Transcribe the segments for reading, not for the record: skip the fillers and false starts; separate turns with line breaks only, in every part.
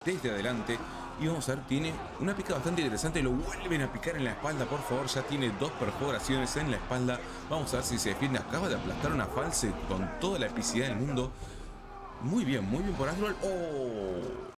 desde adelante. Y vamos a ver, tiene una pica bastante interesante. Lo vuelven a picar en la espalda, por favor. Ya tiene 2 perforaciones en la espalda. Vamos a ver si se defiende. Acaba de aplastar una false con toda la epicidad del mundo. Muy bien por Asdrúbal. ¡Oh!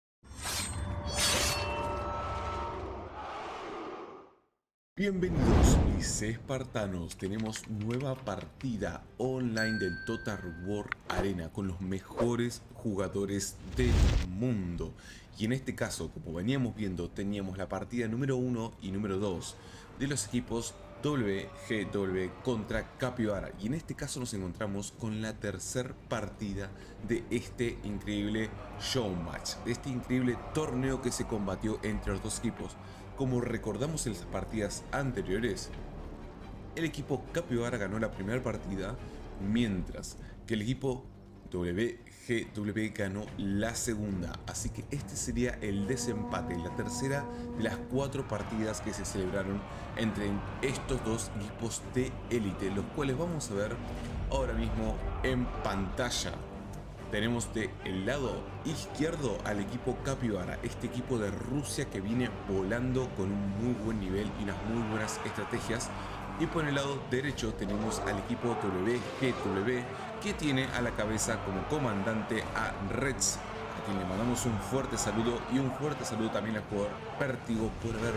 Bienvenidos mis espartanos, tenemos nueva partida online del Total War Arena con los mejores jugadores del mundo. Y en este caso, como veníamos viendo, teníamos la partida número 1 y número 2 de los equipos WGW contra Capybara. Y en este caso nos encontramos con la tercera partida de este increíble showmatch, de este increíble torneo que se combatió entre los dos equipos. Como recordamos en las partidas anteriores, el equipo Capybara ganó la primera partida, mientras que el equipo WGW ganó la segunda. Así que este sería el desempate, la tercera de las 4 partidas que se celebraron entre estos dos equipos de élite, los cuales vamos a ver ahora mismo en pantalla. Tenemos del lado izquierdo al equipo Capybara, este equipo de Rusia que viene volando con un muy buen nivel y unas muy buenas estrategias. Y por el lado derecho tenemos al equipo WGW, que tiene a la cabeza como comandante a Reds, a quien le mandamos un fuerte saludo, y un fuerte saludo también al jugador Pértigo por haber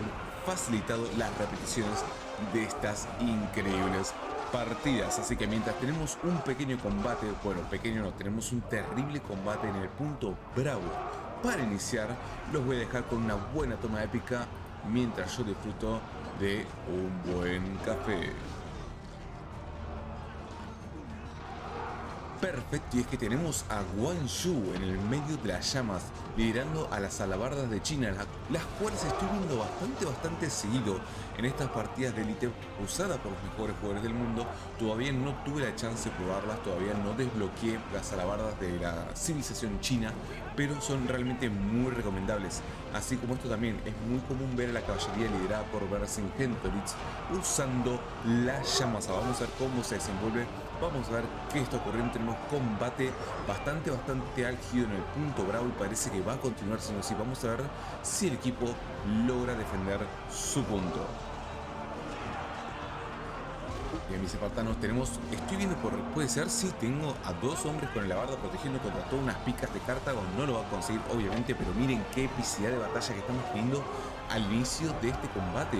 facilitado las repeticiones de estas increíbles partidas. Así que mientras tenemos un pequeño combate, bueno, pequeño no, tenemos un terrible combate en el punto Bravo para iniciar, los voy a dejar con una buena toma épica mientras yo disfruto de un buen café. Perfecto, y es que tenemos a Guan Yu en el medio de las llamas, liderando a las alabardas de China, las cuales estoy viendo bastante seguido en estas partidas de élite usadas por los mejores jugadores del mundo. Todavía no tuve la chance de probarlas, todavía no desbloqueé las alabardas de la civilización china, pero son realmente muy recomendables. Así como esto también es muy común ver a la caballería liderada por Vercingetorix usando las llamas. Vamos a ver cómo se desenvuelve. Vamos a ver qué está ocurriendo. Tenemos combate bastante álgido en el punto Bravo y parece que va a continuar siendo así. Vamos a ver si el equipo logra defender su punto. Bien, mis espartanos, estoy viendo puede ser si tengo a 2 hombres con el alabarda protegiendo contra todas unas picas de Cartago. No lo va a conseguir obviamente, pero miren qué epicidad de batalla que estamos teniendo al inicio de este combate.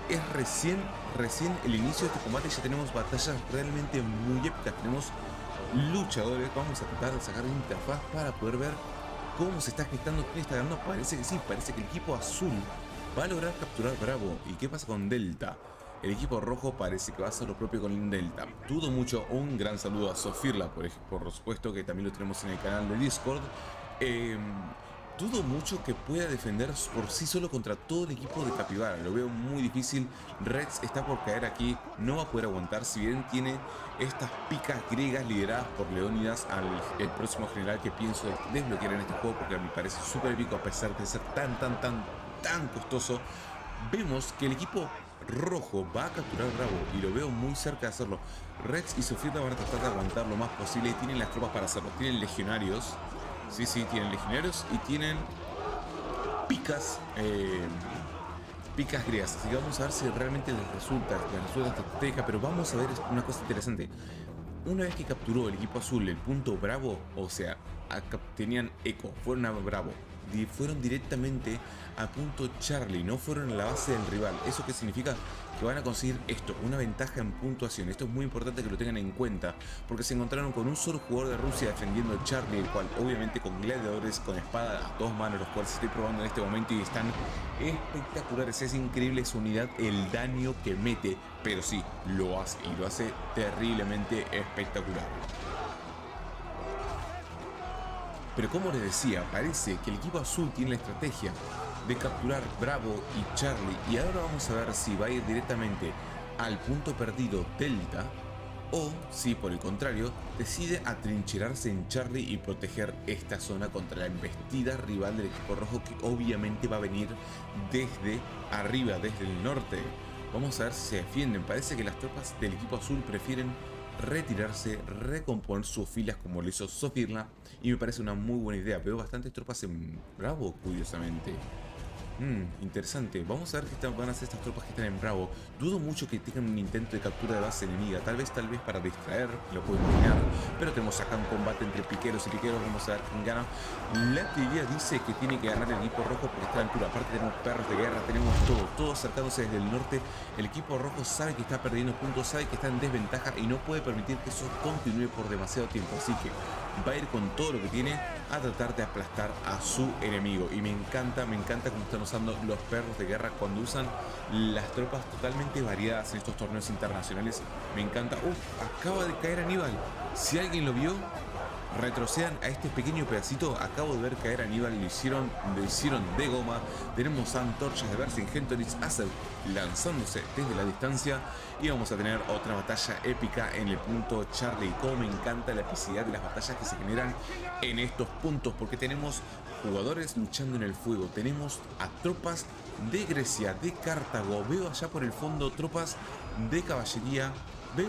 Es recién el inicio de este combate y ya tenemos batallas realmente muy épicas. Tenemos luchadores. Vamos a tratar de sacar la interfaz para poder ver cómo se está gestando, quién está ganando. Parece que sí, parece que el equipo azul va a lograr capturar Bravo. ¿Y qué pasa con Delta? El equipo rojo parece que va a hacer lo propio con Delta. Dudo mucho. Un gran saludo a Sofirla, por supuesto, que también lo tenemos en el canal de Discord. Dudo mucho que pueda defender por sí solo contra todo el equipo de Capybara. Lo veo muy difícil. Reds está por caer aquí. No va a poder aguantar. Si bien tiene estas picas griegas lideradas por Leónidas, el próximo general que pienso desbloquear en este juego, porque me parece súper épico a pesar de ser tan costoso. Vemos que el equipo rojo va a capturar Bravo y lo veo muy cerca de hacerlo. Reds y Sofirla van a tratar de aguantar lo más posible y tienen las tropas para hacerlo. Tienen legionarios. Sí, tienen legionarios y tienen picas griegas. Así que vamos a ver si realmente les resulta esta estrategia. Pero vamos a ver una cosa interesante. Una vez que capturó el equipo azul el punto Bravo, o sea, tenían eco, fueron a Bravo, fueron directamente a punto Charlie, no fueron a la base del rival. ¿Eso qué significa? Que van a conseguir esto, una ventaja en puntuación. Esto es muy importante que lo tengan en cuenta, porque se encontraron con un solo jugador de Rusia defendiendo Charlie, el cual obviamente con gladiadores, con espada a 2 manos, los cuales estoy probando en este momento y están espectaculares. Es increíble su unidad, el daño que mete, pero sí, lo hace, y lo hace terriblemente espectacular. Pero como les decía, parece que el equipo azul tiene la estrategia de capturar Bravo y Charlie, y ahora vamos a ver si va a ir directamente al punto perdido Delta o si por el contrario decide atrincherarse en Charlie y proteger esta zona contra la embestida rival del equipo rojo, que obviamente va a venir desde arriba, desde el norte. Vamos a ver si se defienden. Parece que las tropas del equipo azul prefieren retirarse, recomponer sus filas como lo hizo Sofirla, y me parece una muy buena idea. Veo bastantes tropas en Bravo, curiosamente. Interesante. Vamos a ver qué van a hacer estas tropas que están en Bravo. Dudo mucho que tengan un intento de captura de base enemiga. Tal vez para distraer, lo pueden imaginar. Pero tenemos acá un combate entre piqueros y piqueros. Vamos a ver quién gana. La teoría dice que tiene que ganar el equipo rojo porque está a la altura. Aparte tenemos perros de guerra, tenemos todo acercándose desde el norte. El equipo rojo sabe que está perdiendo puntos, sabe que está en desventaja y no puede permitir que eso continúe por demasiado tiempo. Así que va a ir con todo lo que tiene a tratar de aplastar a su enemigo. Y me encanta cómo están usando los perros de guerra cuando usan las tropas totalmente variadas en estos torneos internacionales. Me encanta. Acaba de caer Aníbal. Si alguien lo vio, retrocedan a este pequeño pedacito. Acabo de ver caer a Aníbal, lo hicieron de goma. Tenemos antorchas de Vercingetorix lanzándose desde la distancia. Y vamos a tener otra batalla épica en el punto Charlie. Como me encanta la epicidad de las batallas que se generan en estos puntos, porque tenemos jugadores luchando en el fuego, tenemos a tropas de Grecia, de Cartago, veo allá por el fondo tropas de caballería. Veo,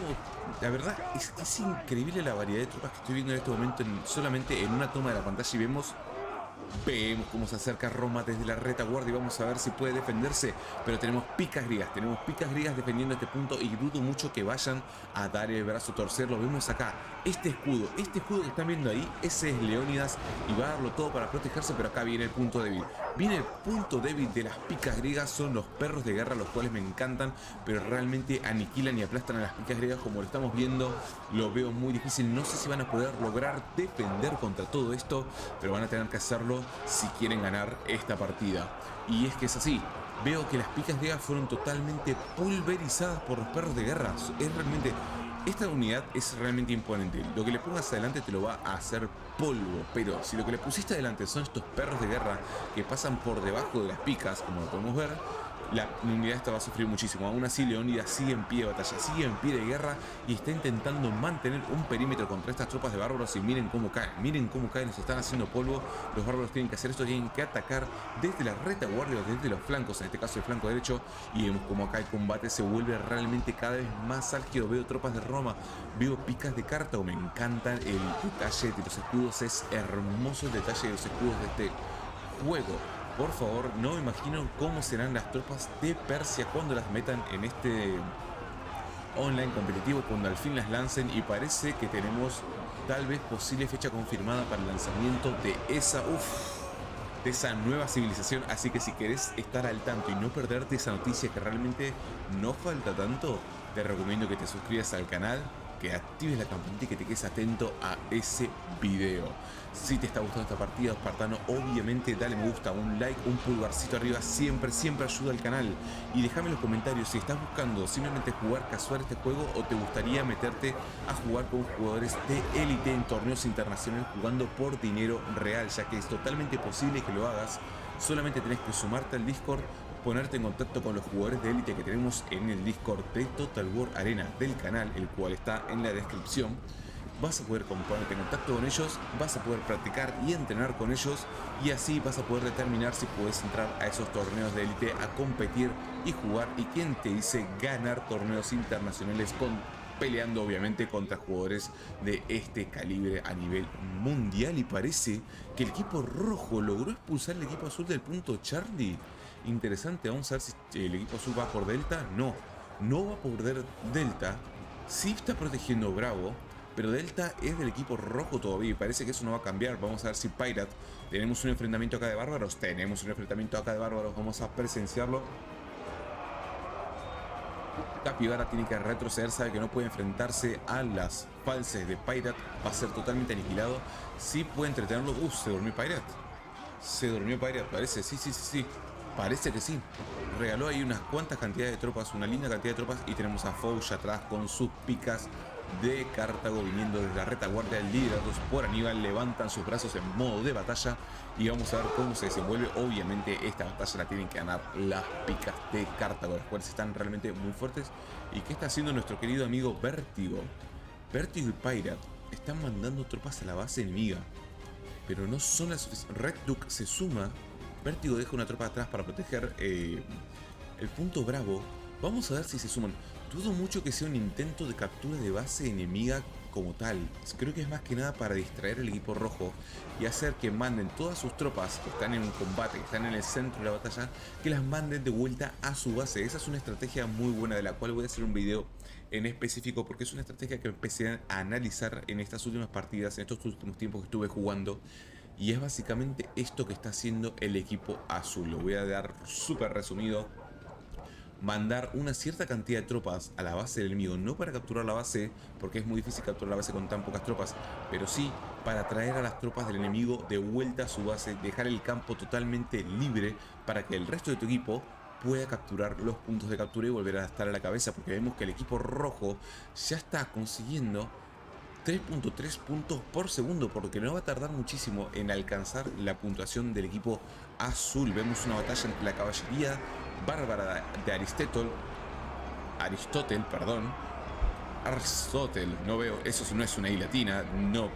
la verdad es increíble la variedad de tropas que estoy viendo en este momento solamente en una toma de la pantalla. Y vemos cómo se acerca Roma desde la retaguardia y vamos a ver si puede defenderse. Pero tenemos picas griegas defendiendo este punto y dudo mucho que vayan a dar el brazo a torcer. Lo vemos acá, este escudo que están viendo ahí, ese es Leónidas y va a darlo todo para protegerse. Pero acá viene el punto débil. El punto débil de las picas griegas son los perros de guerra, los cuales me encantan, pero realmente aniquilan y aplastan a las picas griegas como lo estamos viendo. Lo veo muy difícil, no sé si van a poder lograr defender contra todo esto, pero van a tener que hacerlo si quieren ganar esta partida. Y es que es así, veo que las picas griegas fueron totalmente pulverizadas por los perros de guerra. Esta unidad es realmente imponente. Lo que le pongas adelante te lo va a hacer polvo. Pero si lo que le pusiste adelante son estos perros de guerra que pasan por debajo de las picas, como lo podemos ver, la unidad esta va a sufrir muchísimo. Aún así Leónidas sigue en pie de batalla, sigue en pie de guerra y está intentando mantener un perímetro contra estas tropas de bárbaros. Y miren cómo caen, nos están haciendo polvo. Los bárbaros tienen que hacer esto, tienen que atacar desde la retaguardia, desde los flancos, en este caso el flanco derecho. Y vemos como acá el combate se vuelve realmente cada vez más álgido. Veo tropas de Roma, veo picas de Cartago. Me encanta el detalle de los escudos, es hermoso el detalle de los escudos de este juego. Por favor, no me imagino cómo serán las tropas de Persia cuando las metan en este online competitivo, cuando al fin las lancen. Y parece que tenemos tal vez posible fecha confirmada para el lanzamiento de esa nueva civilización. Así que si querés estar al tanto y no perderte esa noticia, que realmente no falta tanto, te recomiendo que te suscribas al canal, que actives la campanita y que te quedes atento a ese video. Si te está gustando esta partida, espartano, obviamente dale me gusta, un like, un pulgarcito arriba, siempre ayuda al canal. Y déjame en los comentarios si estás buscando simplemente jugar casual este juego o te gustaría meterte a jugar con jugadores de élite en torneos internacionales jugando por dinero real, ya que es totalmente posible que lo hagas. Solamente tenés que sumarte al Discord, ponerte en contacto con los jugadores de élite que tenemos en el Discord de Total War Arena del canal, el cual está en la descripción. Vas a poder ponerte en contacto con ellos, vas a poder practicar y entrenar con ellos, y así vas a poder determinar si puedes entrar a esos torneos de élite a competir y jugar. Y quién te dice ganar torneos internacionales peleando obviamente contra jugadores de este calibre a nivel mundial. Y parece que el equipo rojo logró expulsar al equipo azul del punto Charlie. Interesante, vamos a ver si el equipo azul va por Delta. No va a poder Delta. Sí está protegiendo Bravo, pero Delta es del equipo rojo todavía y parece que eso no va a cambiar. Vamos a ver si Pirate, tenemos un enfrentamiento acá de bárbaros, vamos a presenciarlo. Capibara tiene que retroceder, sabe que no puede enfrentarse a las falses de Pirate, va a ser totalmente aniquilado. Sí puede entretenerlo. Se durmió Pirate, parece, sí. Parece que sí. Regaló ahí unas cuantas cantidades de tropas, una linda cantidad de tropas. Y tenemos a Fouch atrás con sus picas de Cartago viniendo desde la retaguardia, liderados por Aníbal. Levantan sus brazos en modo de batalla y vamos a ver cómo se desenvuelve. Obviamente esta batalla la tienen que ganar las picas de Cartago, las cuales están realmente muy fuertes. ¿Y qué está haciendo nuestro querido amigo Vértigo? Vértigo y Pirate están mandando tropas a la base enemiga, pero no son las suficientes. Red Duke se suma. Vértigo deja una tropa atrás para proteger el punto Bravo. Vamos a ver si se suman. Dudo mucho que sea un intento de captura de base enemiga como tal. Creo que es más que nada para distraer al equipo rojo y hacer que manden todas sus tropas que están en un combate, que están en el centro de la batalla, que las manden de vuelta a su base. Esa es una estrategia muy buena de la cual voy a hacer un video en específico, porque es una estrategia que empecé a analizar en estas últimas partidas, en estos últimos tiempos que estuve jugando. Y es básicamente esto que está haciendo el equipo azul. Lo voy a dar súper resumido. Mandar una cierta cantidad de tropas a la base del enemigo, no para capturar la base, porque es muy difícil capturar la base con tan pocas tropas, pero sí para traer a las tropas del enemigo de vuelta a su base, dejar el campo totalmente libre para que el resto de tu equipo pueda capturar los puntos de captura y volver a estar a la cabeza, porque vemos que el equipo rojo ya está consiguiendo 3.3 puntos por segundo, porque no va a tardar muchísimo en alcanzar la puntuación del equipo azul. Vemos una batalla entre la caballería bárbara de Aristóteles, no veo, eso si no es una I latina, no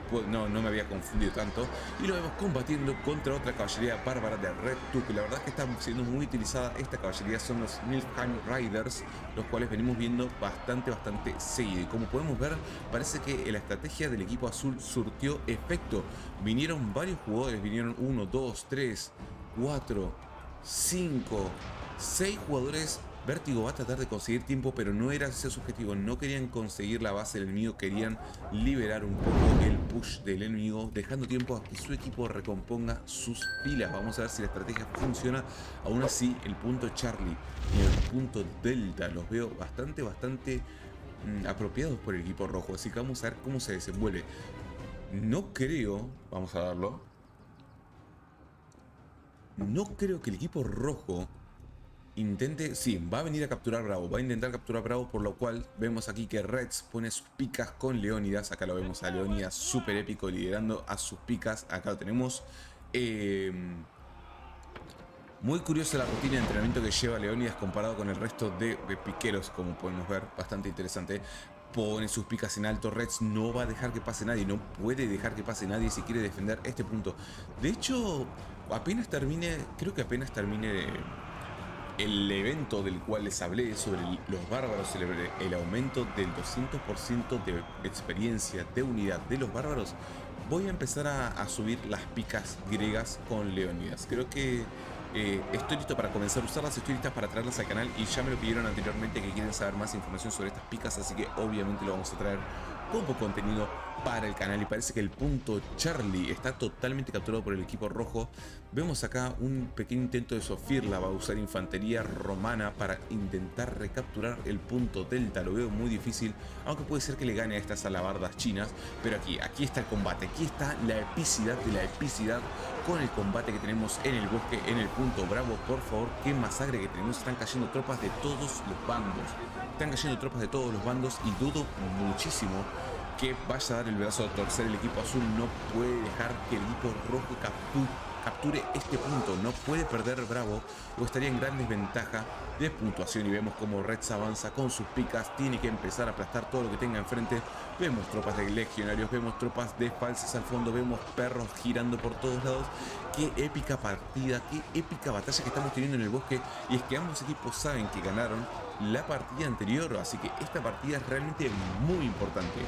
me había confundido tanto. Y lo vemos combatiendo contra otra caballería bárbara de Red Tusk, que la verdad es que está siendo muy utilizada. Esta caballería son los Nilfheim Riders, los cuales venimos viendo bastante seguido. Y como podemos ver, parece que la estrategia del equipo azul surtió efecto. Vinieron varios jugadores, vinieron 1, 2, 3, 4, 5, 6 jugadores. Vértigo va a tratar de conseguir tiempo, pero no era ese su objetivo. No querían conseguir la base del enemigo, querían liberar un poco el push del enemigo, dejando tiempo a que su equipo recomponga sus filas. Vamos a ver si la estrategia funciona. Aún así, el punto Charlie y el punto Delta los veo bastante apropiados por el equipo rojo. Así que vamos a ver cómo se desenvuelve. No creo, vamos a darlo. No creo que el equipo rojo intente, sí, va a venir a capturar Bravo, va a intentar capturar Bravo, por lo cual vemos aquí que Reds pone sus picas con Leónidas. Acá lo vemos a Leónidas súper épico liderando a sus picas. Acá lo tenemos. Muy curiosa la rutina de entrenamiento que lleva Leónidas comparado con el resto de piqueros, como podemos ver, bastante interesante. Pone sus picas en alto. Reds no va a dejar que pase nadie, no puede dejar que pase nadie si quiere defender este punto. De hecho, creo que apenas termine el evento del cual les hablé sobre los bárbaros, el aumento del 200% de experiencia de unidad de los bárbaros, voy a empezar a subir las picas griegas con Leónidas. Creo que estoy listo para comenzar a usarlas, estoy lista para traerlas al canal y ya me lo pidieron anteriormente que quieren saber más información sobre estas picas, así que obviamente lo vamos a traer como contenido para el canal. Y parece que el punto Charlie está totalmente capturado por el equipo rojo. Vemos acá un pequeño intento de Sofirla, va a usar infantería romana para intentar recapturar el punto Delta. Lo veo muy difícil, aunque puede ser que le gane a estas alabardas chinas. Pero aquí está el combate, aquí está la epicidad de la epicidad con el combate que tenemos en el bosque, en el punto Bravo. Por favor, qué masacre que tenemos. Están cayendo tropas de todos los bandos. Están cayendo tropas de todos los bandos y dudo muchísimo que vaya a dar el brazo a torcer. El equipo azul no puede dejar que el equipo rojo capture este punto. No puede perder Bravo o estaría en gran desventaja de puntuación. Y vemos como Reds avanza con sus picas. Tiene que empezar a aplastar todo lo que tenga enfrente. Vemos tropas de legionarios, vemos tropas de falsas al fondo, vemos perros girando por todos lados. Qué épica partida, qué épica batalla que estamos teniendo en el bosque. Y es que ambos equipos saben que ganaron la partida anterior, así que esta partida es realmente muy importante.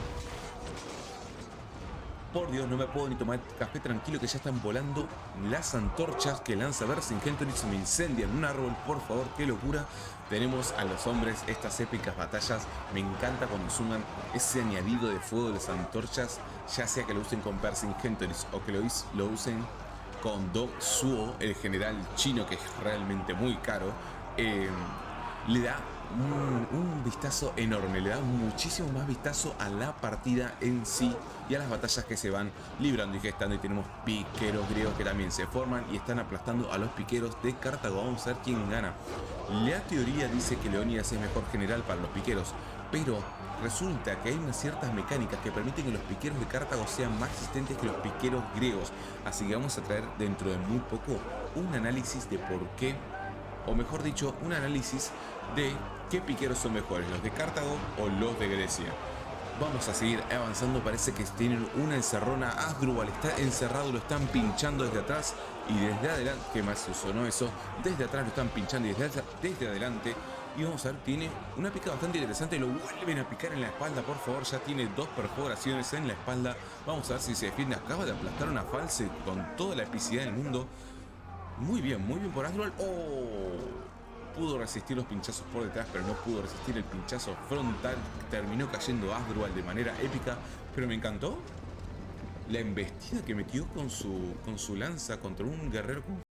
Por Dios, no me puedo ni tomar café tranquilo que ya están volando las antorchas que lanza Vercingetorix. Me incendian un árbol, por favor, qué locura. Tenemos a los hombres, estas épicas batallas. Me encanta cuando suman ese añadido de fuego de las antorchas, ya sea que lo usen con Vercingetorix o que lo usen con Do Suo, el general chino, que es realmente muy caro. Le da un vistazo enorme, le da muchísimo más vistazo a la partida en sí y a las batallas que se van librando y gestando. Y tenemos piqueros griegos que también se forman y están aplastando a los piqueros de Cartago. Vamos a ver quién gana. La teoría dice que Leónidas es mejor general para los piqueros, pero resulta que hay unas ciertas mecánicas que permiten que los piqueros de Cartago sean más resistentes que los piqueros griegos. Así que vamos a traer dentro de muy poco un análisis de por qué, o mejor dicho, un análisis de qué piqueros son mejores, los de Cartago o los de Grecia. Vamos a seguir avanzando, parece que tienen una encerrona. Asdrúbal está encerrado, lo están pinchando desde atrás y desde adelante. ¿Qué más sonó eso? Desde atrás lo están pinchando y desde adelante. Y vamos a ver, tiene una pica bastante interesante. Lo vuelven a picar en la espalda, por favor. Ya tiene 2 perforaciones en la espalda. Vamos a ver si se defiende. Acaba de aplastar una false con toda la epicidad del mundo. Muy bien por Asdrúbal. ¡Oh! Pudo resistir los pinchazos por detrás, pero no pudo resistir el pinchazo frontal. Terminó cayendo Asdrúbal de manera épica, pero me encantó la embestida que metió con su lanza contra un guerrero con...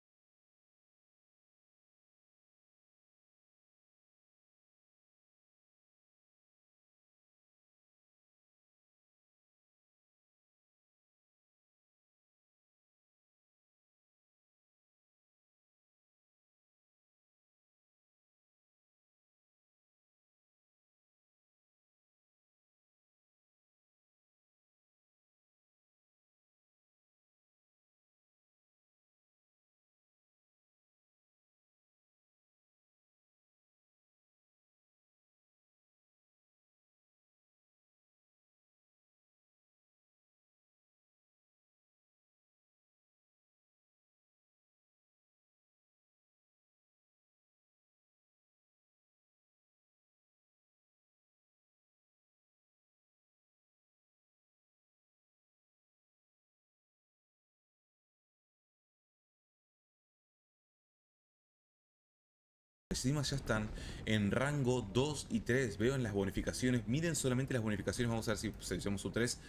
Encima ya están en rango 2 y 3. Veo en las bonificaciones. Miren solamente las bonificaciones. Vamos a ver si seleccionamos su 3.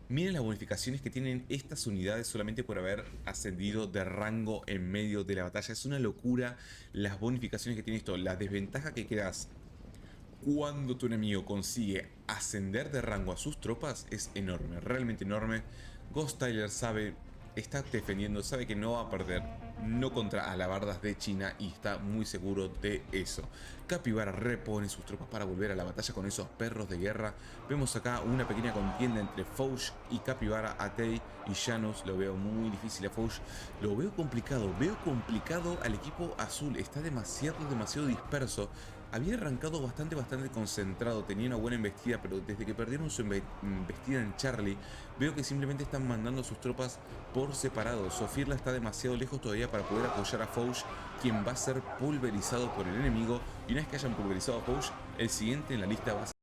Miren las bonificaciones que tienen estas unidades solamente por haber ascendido de rango en medio de la batalla. Es una locura las bonificaciones que tiene esto. La desventaja que quedas cuando tu enemigo consigue ascender de rango a sus tropas es enorme, realmente enorme. Ghost Tyler sabe, está defendiendo, sabe que no va a perder, no contra alabardas de China, y está muy seguro de eso. Capybara repone sus tropas para volver a la batalla con esos perros de guerra. Vemos acá una pequeña contienda entre Fauch y Capybara. Atei y Janus lo veo muy difícil a Fauch, lo veo complicado al equipo azul. Está demasiado disperso. Había arrancado bastante concentrado, tenía una buena embestida, pero desde que perdieron su embestida en Charlie, veo que simplemente están mandando a sus tropas por separado. Sofirla está demasiado lejos todavía para poder apoyar a Fauch, quien va a ser pulverizado por el enemigo. Y una vez que hayan pulverizado a Fauch, el siguiente en la lista va a ser